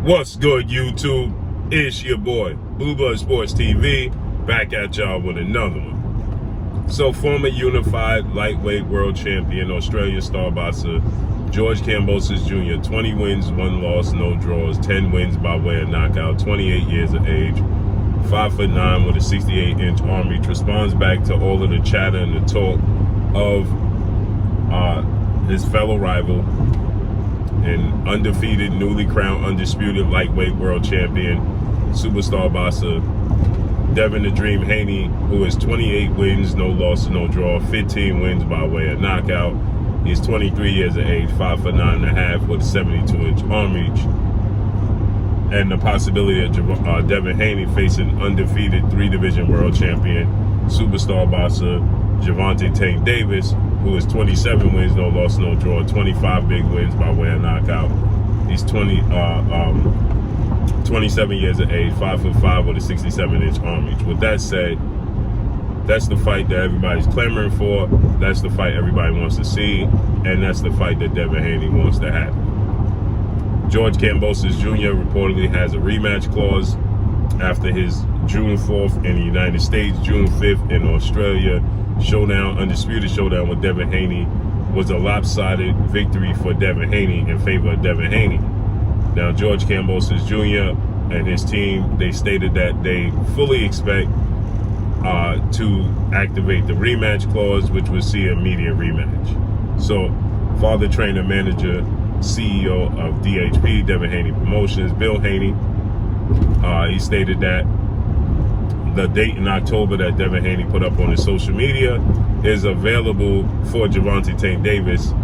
What's good, YouTube? It's your boy, Blue Blood Sports TV, back at y'all with another one. So, former unified lightweight world champion, Australian star boxer, George Kambosos Jr., 20 wins, 1 loss, no draws, 10 wins by way of knockout, 28 years of age, 5'9" with a 68-inch arm reach, responds back to all of the chatter and the talk of his fellow rival and undefeated, newly crowned, undisputed lightweight world champion, superstar boxer, Devin "The Dream" Haney, who has 28 wins, no loss, no draw, 15 wins by way of knockout. He's 23 years of age, 5'9.5" with a 72-inch arm reach. And the possibility of Devin Haney facing undefeated 3-division world champion, superstar boxer, Gervonta Davis, who is 27 wins, no loss, no draw, 25 big wins by way of knockout. He's 27 years of age, 5'5" with a 67-inch arm reach. With that said, that's the fight that everybody's clamoring for. That's the fight everybody wants to see, and that's the fight that Devin Haney wants to have. George Kambosos Jr. reportedly has a rematch clause after his June 4th in the United States, June 5th in Australia showdown, undisputed showdown with Devin Haney, was a lopsided victory for Devin Haney in favor of Devin Haney. Now, George Kambosos Jr. and his team, they stated that they fully expect to activate the rematch clause, which would see an immediate rematch. So, father, trainer, manager, CEO of DHP, Devin Haney Promotions, Bill Haney, he stated that the date in October that Devin Haney put up on his social media is available for Gervonta Davis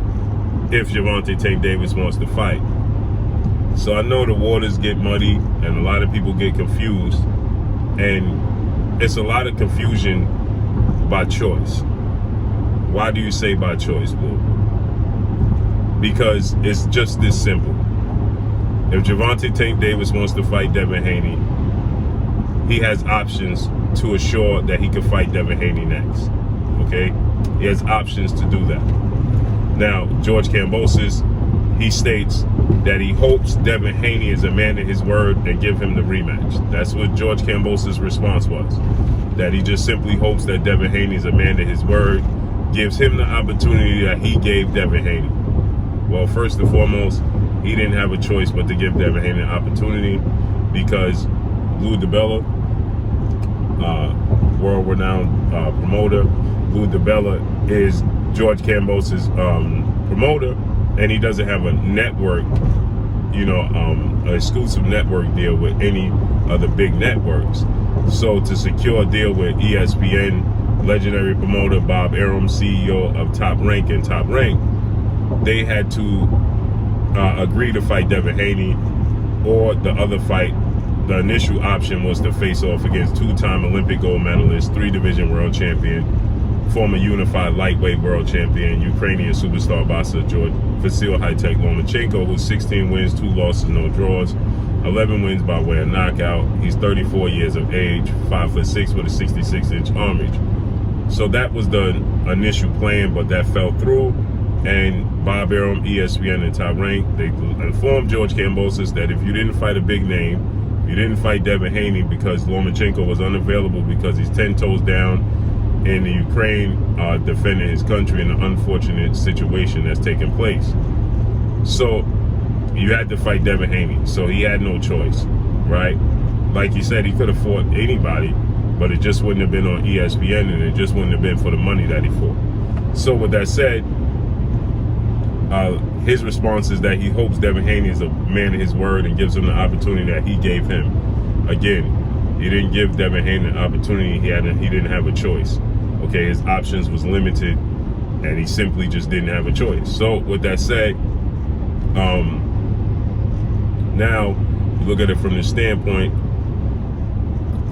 if Gervonta Davis wants to fight. So I know the waters get muddy and a lot of people get confused, and it's a lot of confusion by choice. Why do you say by choice, Boo? Because it's just this simple. If Gervonta Davis wants to fight Devin Haney, he has options to assure that he can fight Devin Haney next. Okay? He has options to do that. Now, George Kambosos, he states that he hopes Devin Haney is a man of his word and give him the rematch. That's what George Kambosos' response was. That he just simply hopes that Devin Haney is a man of his word, gives him the opportunity that he gave Devin Haney. Well, first and foremost, he didn't have a choice but to give Devin Haney an opportunity because Lou DiBella, world-renowned promoter, Lou DiBella is George Kambosos' promoter, and he doesn't have a network, an exclusive network deal with any of the big networks. So to secure a deal with ESPN, legendary promoter Bob Arum, CEO of Top Rank and Top Rank, they had to agree to fight Devin Haney, or the other fight. The initial option was to face off against 2-time Olympic gold medalist, 3-division world champion, former unified lightweight world champion, Ukrainian superstar boxer Vasil Lomachenko, who's 16 wins, 2 losses, no draws, 11 wins by way of knockout. He's 34 years of age, 5'6" with a 66-inch arm reach. So that was the initial plan, but that fell through. And Bob Arum, ESPN, and Top Rank, they informed George Kambosos that if you didn't fight a big name, you didn't fight Devin Haney because Lomachenko was unavailable because he's 10 toes down in the Ukraine defending his country in an unfortunate situation that's taken place. So you had to fight Devin Haney. So he had no choice, right? Like you said, he could have fought anybody, but it just wouldn't have been on ESPN, and it just wouldn't have been for the money that he fought. So with that said, his response is that he hopes Devin Haney is a man of his word and gives him the opportunity that he gave him. Again, he didn't give Devin Haney an opportunity. He didn't have a choice. Okay, his options was limited, and he simply just didn't have a choice. So with that said, now you look at it from this standpoint.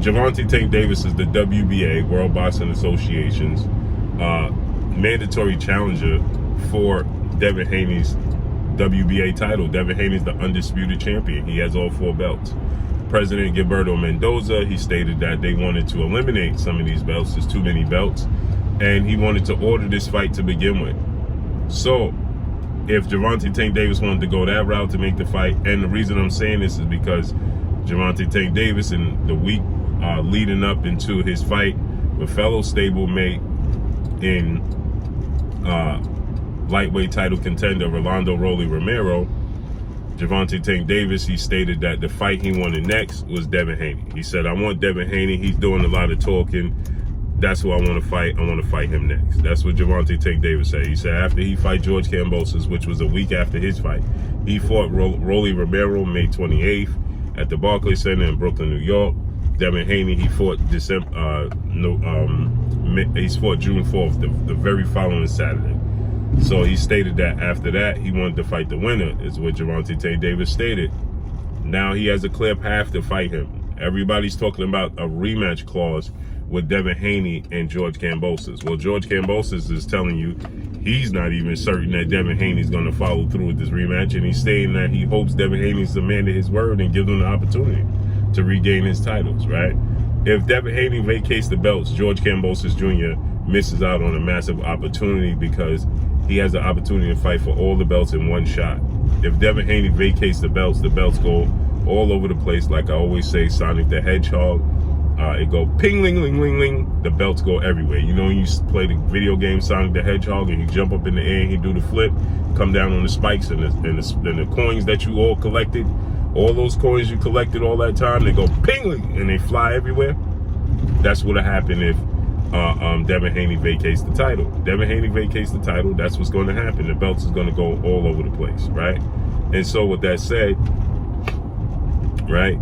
Gervonta Davis is the WBA, World Boxing Association's mandatory challenger for Devin Haney's WBA title. Devin Haney's the undisputed champion. He has all 4 belts. President Gilberto Mendoza, he stated that they wanted to eliminate some of these belts. There's too many belts. And he wanted to order this fight to begin with. So if Gervonta Tank Davis wanted to go that route to make the fight, and the reason I'm saying this is because Gervonta Tank Davis in the week leading up into his fight with fellow stablemate in lightweight title contender Rolando Rolly Romero, Gervonta Tank Davis, he stated that the fight he wanted next was Devin Haney. He said, I want Devin Haney. He's doing a lot of talking. That's who I want to fight. I want to fight him next. That's what Gervonta Tank Davis said. He said after he fight George Kambosos, which was a week after his fight, he fought Rolly Romero May 28th at the Barclays Center in Brooklyn, New York. Devin Haney, he fought he's fought June 4th, the very following Saturday. So he stated that after that, he wanted to fight the winner, is what Gervonta Tank Davis stated. Now he has a clear path to fight him. Everybody's talking about a rematch clause with Devin Haney and George Kambosos. Well, George Kambosos is telling you he's not even certain that Devin Haney's going to follow through with this rematch, and he's saying that he hopes Devin Haney's a man to his word and gives him the opportunity to regain his titles, right? If Devin Haney vacates the belts, George Kambosos Jr. misses out on a massive opportunity because he has the opportunity to fight for all the belts in one shot. If Devin Haney vacates the belts go all over the place. Like I always say, Sonic the Hedgehog. It go ping, ling, ling, ling, ling. The belts go everywhere. You know, when you play the video game Sonic the Hedgehog and you jump up in the air and you do the flip, come down on the spikes and the coins that you all collected, all those coins you collected all that time, they go ping, ling, and they fly everywhere. That's what'll happen if Devin Haney vacates the title. Devin Haney vacates the title, that's what's going to happen. The belts is going to go all over the place, right? And so with that said, right,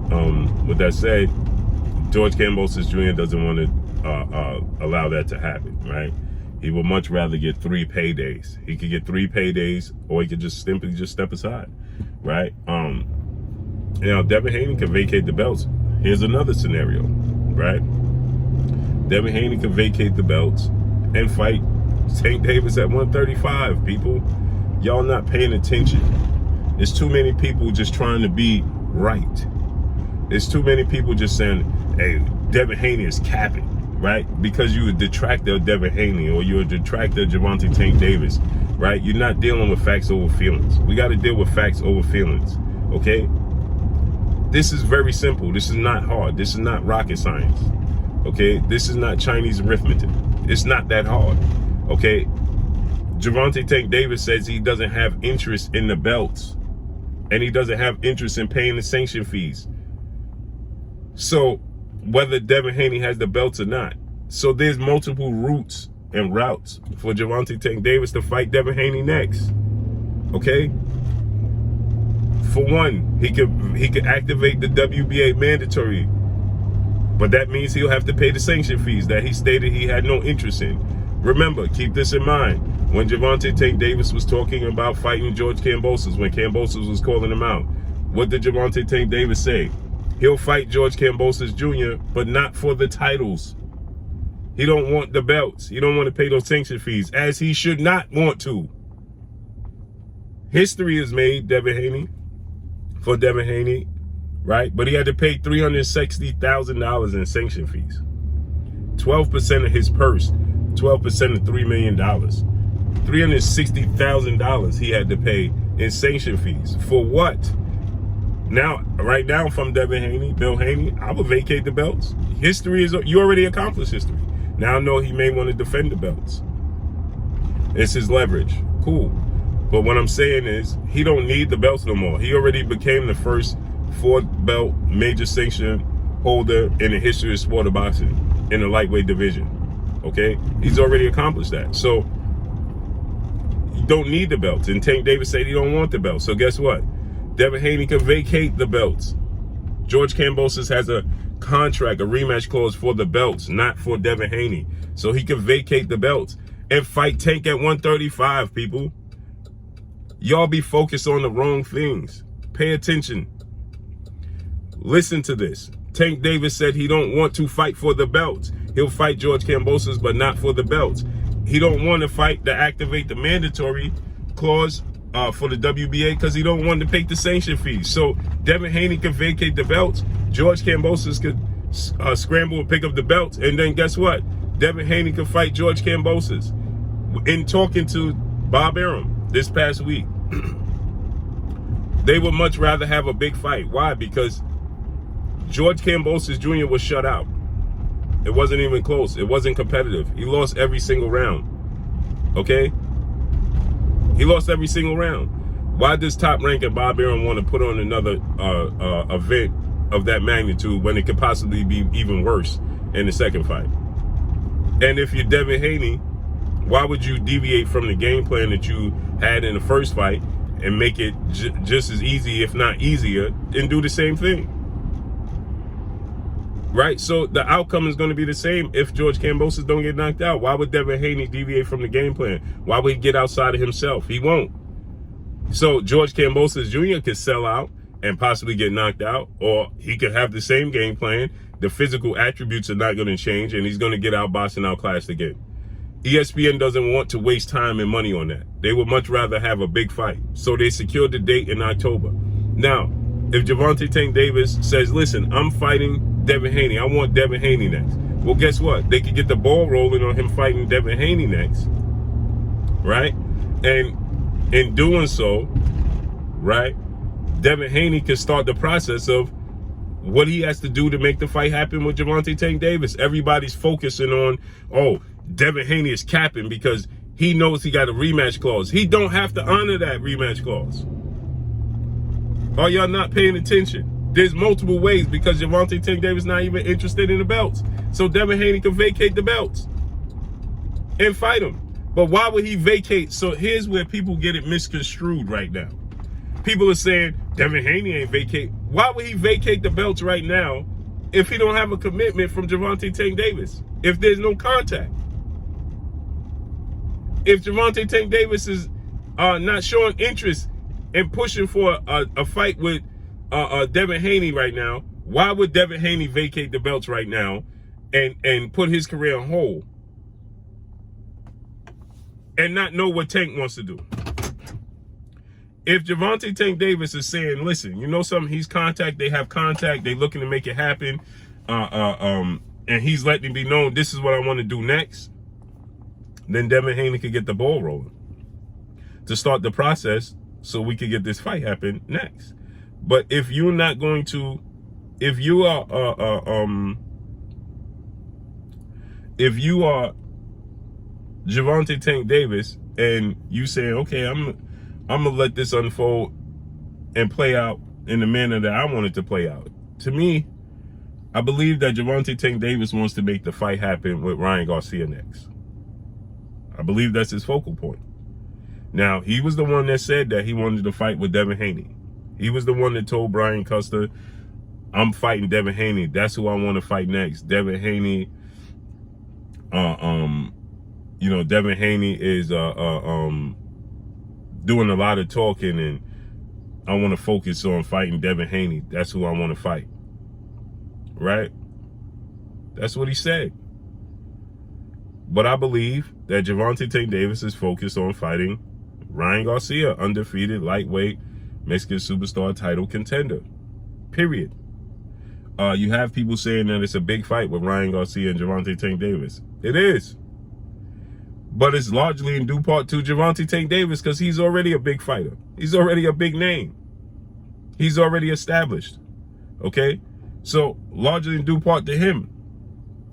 George Kambosos Jr. doesn't want to allow that to happen, right? He would much rather get 3 paydays. He could get 3 paydays, or he could just simply step aside, right? You know, Devin Haney can vacate the belts. Here's another scenario, right? Devin Haney can vacate the belts and fight Tank Davis at 135, people. Y'all not paying attention. There's too many people just trying to be right. There's too many people just saying, hey, Devin Haney is capping, right? Because you're a detractor of Devin Haney or you're a detractor of Gervonta Tank Davis, right? You're not dealing with facts over feelings. We got to deal with facts over feelings, okay? This is very simple. This is not hard. This is not rocket science, okay? This is not Chinese arithmetic. It's not that hard, okay? Gervonta Tank Davis says he doesn't have interest in the belts and he doesn't have interest in paying the sanction fees. So whether Devin Haney has the belts or not. So there's multiple routes and routes for Gervonta Tank Davis to fight Devin Haney next. Okay? For one, he could activate the WBA mandatory, but that means he'll have to pay the sanction fees that he stated he had no interest in. Remember, keep this in mind. When Gervonta Tank Davis was talking about fighting George Kambosos, when Kambosos was calling him out, what did Gervonta Tank Davis say? He'll fight George Kambosos Jr., but not for the titles. He don't want the belts. He don't want to pay those sanction fees, as he should not want to. History is made, for Devin Haney, right? But he had to pay $360,000 in sanction fees. 12% of his purse, 12% of $3 million. $360,000 he had to pay in sanction fees. For what? Now, right now, if I'm Devin Haney, Bill Haney, I will vacate the belts. History is, you already accomplished history. Now I know he may want to defend the belts. It's his leverage. Cool. But what I'm saying is, he don't need the belts no more. He already became the first 4-belt major sanction holder in the history of sport of boxing in the lightweight division. Okay? He's already accomplished that. So, you don't need the belts. And Tank Davis said he don't want the belts. So guess what? Devin Haney can vacate the belts. George Kambosos has a contract, a rematch clause for the belts, not for Devin Haney. So he can vacate the belts and fight Tank at 135, people. Y'all be focused on the wrong things. Pay attention. Listen to this. Tank Davis said he don't want to fight for the belts. He'll fight George Kambosos, but not for the belts. He don't want to fight to activate the mandatory clause for the WBA because he don't want to pay the sanction fees. So Devin Haney can vacate the belts. George Kambosos could scramble and pick up the belts. And then guess what? Devin Haney can fight George Kambosos. In talking to Bob Arum this past week, They would much rather have a big fight. Why? Because George Kambosos Jr. was shut out. It wasn't even close. It wasn't competitive. He lost every single round. Okay? He lost every single round. Why does Top Rank and Bob Arum want to put on another event of that magnitude when it could possibly be even worse in the second fight? And if you're Devin Haney, why would you deviate from the game plan that you had in the first fight and make it just as easy, if not easier, and do the same thing? Right? So the outcome is going to be the same if George Kambosos don't get knocked out. Why would Devin Haney deviate from the game plan? Why would he get outside of himself? He won't. So George Kambosos Jr. could sell out and possibly get knocked out, or he could have the same game plan. The physical attributes are not going to change, and he's going to get outboxed and outclassed again. ESPN doesn't want to waste time and money on that. They would much rather have a big fight. So they secured the date in October. Now, if Gervonta Davis says, listen, I'm fighting Devin Haney. I want Devin Haney next. Well, guess what? They could get the ball rolling on him fighting Devin Haney next. Right? And in doing so, right, Devin Haney can start the process of what he has to do to make the fight happen with Gervonta Davis. Everybody's focusing on, oh, Devin Haney is capping because he knows he got a rematch clause. He don't have to honor that rematch clause. Are y'all not paying attention? There's multiple ways because Gervonta Davis not even interested in the belts. So Devin Haney can vacate the belts and fight him. But why would he vacate? So here's where people get it misconstrued right now. People are saying Devin Haney ain't vacate. Why would he vacate the belts right now if he don't have a commitment from Gervonta Davis? If there's no contact? If Gervonta Davis is not showing interest in pushing for a fight with Devin Haney right now, why would Devin Haney vacate the belts right now and put his career on hold and not know what Tank wants to do? If Gervonta Davis is saying, listen, you know something, he's contact, they have contact, they looking to make it happen, and he's letting it be known, this is what I want to do next, then Devin Haney could get the ball rolling to start the process so we could get this fight happen next. But if you're not going to, if you are Gervonta Davis and you say, okay, I'm gonna let this unfold and play out in the manner that I want it to play out. To me, I believe that Gervonta Davis wants to make the fight happen with Ryan Garcia next. I believe that's his focal point. Now, he was the one that said that he wanted to fight with Devin Haney. He was the one that told Brian Custer, I'm fighting Devin Haney. That's who I want to fight next. Devin Haney, you know, Devin Haney is doing a lot of talking, and I want to focus on fighting Devin Haney. That's who I want to fight. Right? That's what he said. But I believe that Gervonta Davis is focused on fighting Ryan Garcia, undefeated, lightweight, Mexican superstar title contender. Period. You have people saying that it's a big fight with Ryan Garcia and Gervonta Davis. It is. But it's largely in due part to Gervonta Davis because he's already a big fighter. He's already a big name. He's already established. Okay? So, largely in due part to him.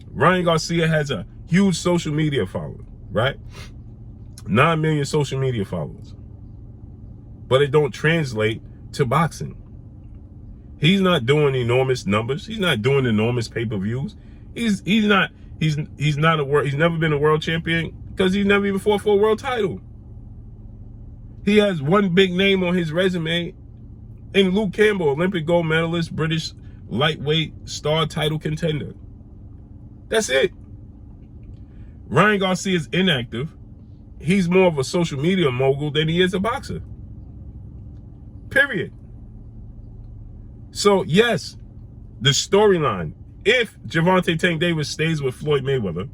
Ryan Garcia has a huge social media following, right? 9 million social media followers. But it don't translate to boxing. He's not doing enormous numbers. He's not doing enormous pay-per-views. He's never been a world champion because he's never even fought for a world title. He has one big name on his resume in Luke Campbell, Olympic gold medalist, British lightweight star title contender. That's it. Ryan Garcia is inactive. He's more of a social media mogul than he is a boxer. Period. So, yes, the storyline, if Gervonta Davis stays with Floyd Mayweather,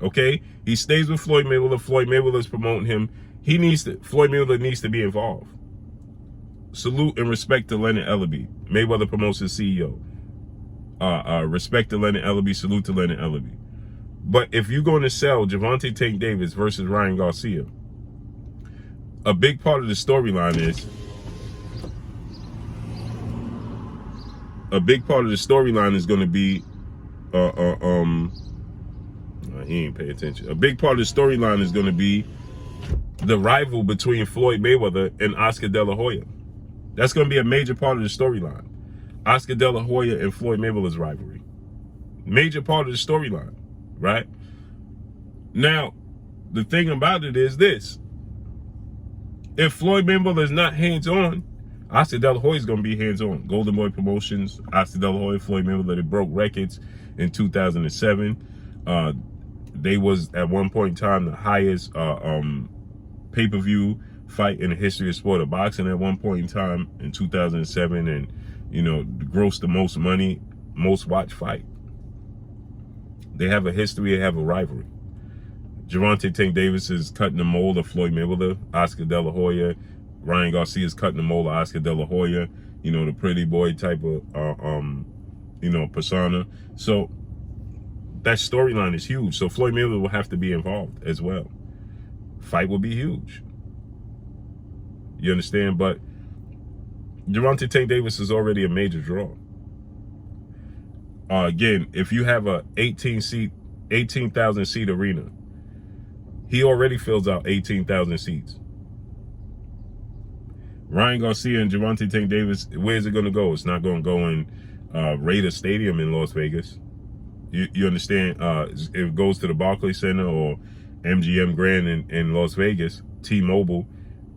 okay, he stays with Floyd Mayweather, Floyd Mayweather is promoting him, Floyd Mayweather needs to be involved. Salute and respect to Leonard Ellaby. Mayweather promotes his CEO. Respect to Leonard Ellaby, salute to Leonard Ellaby. But if you're going to sell Gervonta Davis versus Ryan Garcia, a big part of the storyline is going to be he ain't pay attention. A big part of the storyline is going to be the rival between Floyd Mayweather and Oscar De La Hoya. That's going to be a major part of the storyline. Oscar De La Hoya and Floyd Mayweather's rivalry. Major part of the storyline, right? Now, the thing about it is this. If Floyd Mayweather is not hands-on, Oscar De La Hoya is going to be hands-on. Golden Boy Promotions, Oscar De La Hoya, Floyd Mayweather, they broke records in 2007. They was, at one point in time, the highest pay-per-view fight in the history of sport of boxing at one point in time in 2007, and, you know, grossed the most money, most watched fight. They have a history, they have a rivalry. Gervonta Davis is cutting the mold of Floyd Mayweather. Oscar De La Hoya, Ryan Garcia is cutting the mold of Oscar De La Hoya. You know, the pretty boy type of, you know, persona. So that storyline is huge. So Floyd Mayweather will have to be involved as well. Fight will be huge. You understand? But Gervonta Davis is already a major draw. Again, if you have a 18,000 seat arena, he already fills out 18,000 seats. Ryan Garcia and Gervonta Davis, where's it going to go? It's not going to go in Raider Stadium in Las Vegas. You understand? If it goes to the Barclays Center or MGM Grand in Las Vegas, T-Mobile,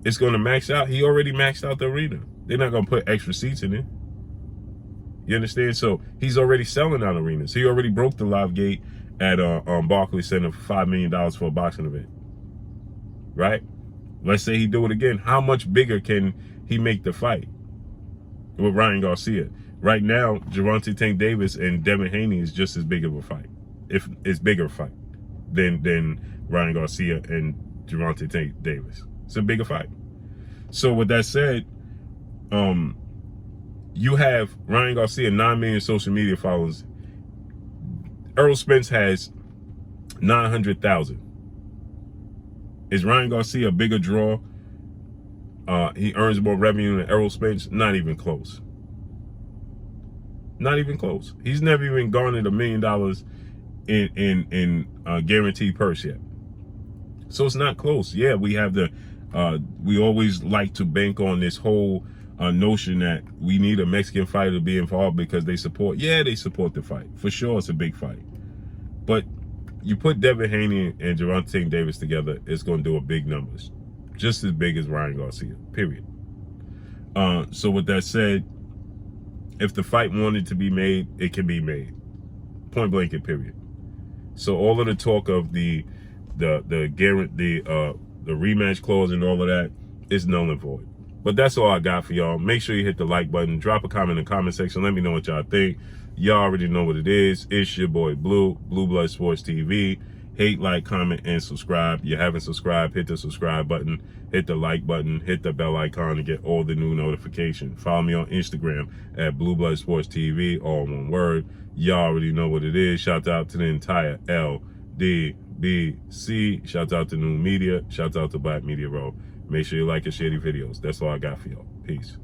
it's going to max out. He already maxed out the arena. They're not going to put extra seats in it. You understand? So he's already selling out arenas. He already broke the live gate at Barclays Center for $5 million for a boxing event. Right? Let's say he do it again. How much bigger can he make the fight with Ryan Garcia? Right now, Gervonta Davis and Devin Haney is just as big of a fight. If it's bigger fight than Ryan Garcia and Gervonta Davis. It's a bigger fight. So with that said, you have Ryan Garcia, 9 million social media followers. Errol Spence has 900,000. Is Ryan Garcia a bigger draw? He earns more revenue than Errol Spence? Not even close. Not even close. He's never even garnered $1 million in guaranteed purse yet. So it's not close. Yeah, we have we always like to bank on this whole notion that we need a Mexican fighter to be involved because they support. Yeah, they support the fight. For sure, it's a big fight. But you put Devin Haney and Gervonta Davis together, it's going to do a big numbers. Just as big as Ryan Garcia, period. So with that said, if the fight wanted to be made, it can be made. Point blank and period. So all of the talk of the rematch clause and all of that is null and void. But that's all I got for y'all. Make sure you hit the like button. Drop a comment in the comment section. Let me know what y'all think. Y'all already know what it is. It's your boy Blue Blood Sports TV. Hate, like, comment, and subscribe. You haven't subscribed, hit the subscribe button, hit the like button, hit the bell icon to get all the new notifications. Follow me on Instagram at Blue Blood Sports TV, all one word. Y'all already know what it is. Shout out to the entire LDBC. Shout out to New Media. Shout out to Black Media Row. Make sure you like and share the videos. That's all I got for y'all. Peace.